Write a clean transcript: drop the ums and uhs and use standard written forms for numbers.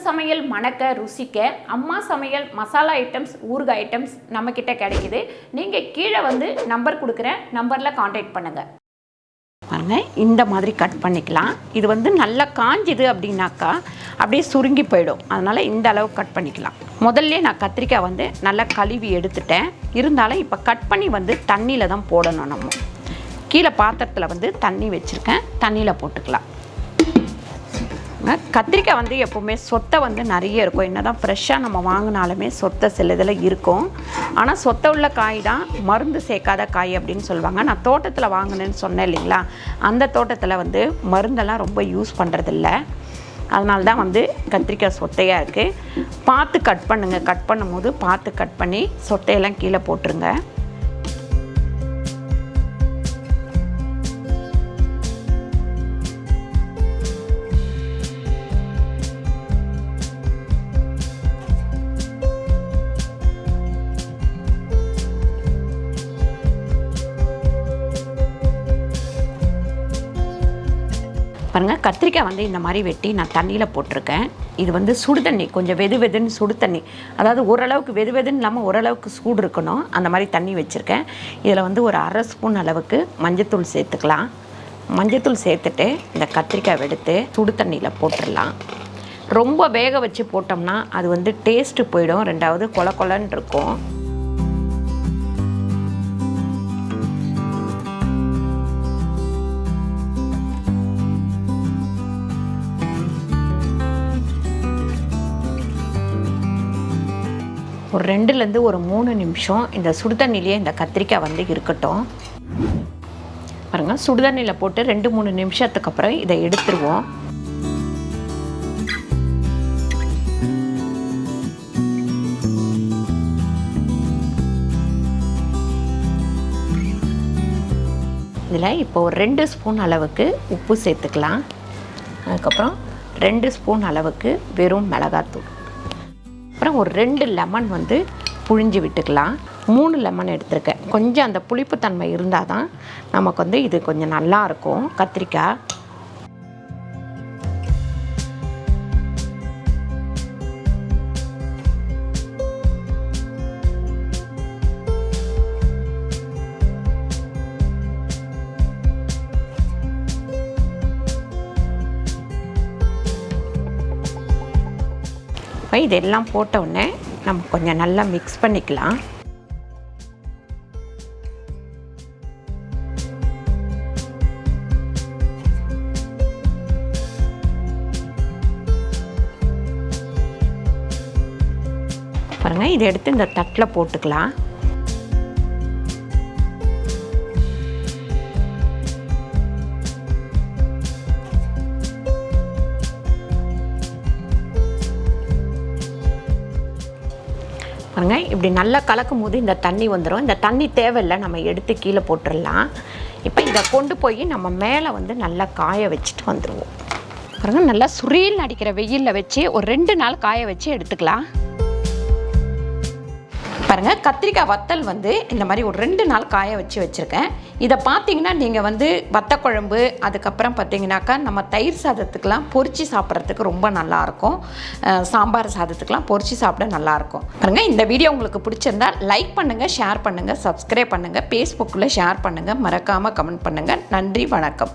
சமையல் மணக்க ருசிக்க அம்மா சமையல் மசாலா ஐட்டம்ஸ் ஊறுகாய் ஐட்டம்ஸ் நம்மக்கிட்ட கிடைக்குது. நீங்கள் கீழே நம்பர் கொடுக்குறேன், நம்பரில் காண்டாக்ட் பண்ணுங்கள். பாருங்க, இந்த மாதிரி கட் பண்ணிக்கலாம். இது நல்லா காஞ்சிது அப்படின்னாக்கா அப்படியே சுருங்கி போயிடும். அதனால் இந்த அளவு கட் பண்ணிக்கலாம். முதல்ல நான் கத்திரிக்காய் நல்லா கழுவி எடுத்துட்டேன். இருந்தாலும் இப்போ கட் பண்ணி தண்ணியில் தான் போடணும். நம்ம கீழே பாத்திரத்தில் தண்ணி வச்சுருக்கேன், தண்ணியில் போட்டுக்கலாம். கத்திரிக்காய் எப்போவுமே சொத்தை நிறைய இருக்கும். என்ன தான் ஃப்ரெஷ்ஷாக நம்ம வாங்கினாலுமே சொத்தை சில இதில் இருக்கும். ஆனால் சொத்தை உள்ள காய் தான் மருந்து சேர்க்காத காய் அப்படின்னு சொல்லுவாங்க. நான் தோட்டத்தில் வாங்கினேன்னு சொன்னேன் இல்லைங்களா, அந்த தோட்டத்தில் மருந்தெல்லாம் ரொம்ப யூஸ் பண்ணுறதில்ல. அதனால தான் கத்திரிக்காய் சொத்தையாக இருக்குது. பார்த்து கட் பண்ணுங்கள். கட் பண்ணும்போது பார்த்து கட் பண்ணி சொத்தையெல்லாம் கீழே போட்டுருங்க. பாருங்கள், கத்திரிக்காய் இந்த மாதிரி வெட்டி நான் தண்ணியில் போட்டிருக்கேன். இது சுடு தண்ணி, கொஞ்சம் வெது வெதுன்னு சுடு தண்ணி, அதாவது ஓரளவுக்கு வெது வெதுன்னு இல்லாமல் ஓரளவுக்கு சூடு இருக்கணும். அந்த மாதிரி தண்ணி வச்சுருக்கேன். இதில் ஒரு அரை ஸ்பூன் அளவுக்கு மஞ்சத்தூள் சேர்த்துக்கலாம். மஞ்சத்தூள் சேர்த்துட்டு இந்த கத்திரிக்காய் எடுத்து சுடு தண்ணியில் போட்டுடலாம். ரொம்ப வேக வச்சு போட்டோம்னா அது டேஸ்ட்டு போயிடும். ரெண்டாவது கொல கொலன்னு இருக்கும். ஒரு 2லேருந்து ஒரு 3 நிமிஷம் இந்த சுடுதண்ணிலேயே இந்த கத்திரிக்காய் இருக்கட்டும். பாருங்கள், சுடுதண்ணியில் போட்டு 2-3 நிமிஷத்துக்கு அப்புறம் இதை எடுத்துருவோம். இதில் இப்போ ஒரு 2 ஸ்பூன் அளவுக்கு உப்பு சேர்த்துக்கலாம். அதுக்கப்புறம் 2 ஸ்பூன் அளவுக்கு வெறும் மிளகாத்தூள். அப்புறம் ஒரு 2 லெமன் புழிஞ்சு விட்டுக்கலாம். 3 லெமன் எடுத்துருக்கேன். கொஞ்சம் அந்த புளிப்புத்தன்மை இருந்தால் தான் நமக்கு இது கொஞ்சம் நல்லாயிருக்கும் கத்திரிக்காய். இதெல்லாம் போட்ட உடனே நம்ம கொஞ்சம் நல்லா மிக்ஸ் பண்ணிக்கலாம். பாருங்கள், இதை எடுத்து இந்த தட்டில் போட்டுக்கலாம். பாருங்கள், இப்படி நல்லா கலக்கும் போது இந்த தண்ணி வந்துடும். இந்த தண்ணி தேவையில்லை, நம்ம எடுத்து கீழே போட்டுடலாம். இப்போ இதை கொண்டு போய் நம்ம மேலே நல்லா காய வச்சுட்டு வந்துடுவோம். பாருங்கள், நல்லா சுரீல் அடிக்கிற வெயிலில் வச்சு ஒரு 2 நாள் காய வச்சு எடுத்துக்கலாம். பாருங்கள், கத்திரிக்காய் வத்தல் இந்த மாதிரி ஒரு 2 நாள் காய வச்சுருக்கேன். இதை பார்த்தீங்கன்னா நீங்கள் வத்தக்குழம்பு, அதுக்கப்புறம் பார்த்தீங்கன்னாக்கா நம்ம தயிர் சாதத்துக்கெலாம் பொரிச்சு சாப்பிட்றதுக்கு ரொம்ப நல்லாயிருக்கும். சாம்பார் சாதத்துக்கெலாம் பொரிச்சு சாப்பிட நல்லாயிருக்கும். பாருங்கள், இந்த வீடியோ உங்களுக்கு பிடிச்சிருந்தால் லைக் பண்ணுங்கள், ஷேர் பண்ணுங்கள், சப்ஸ்கிரைப் பண்ணுங்கள், ஃபேஸ்புக்கில் ஷேர் பண்ணுங்கள், மறக்காமல் கமெண்ட் பண்ணுங்கள். நன்றி, வணக்கம்.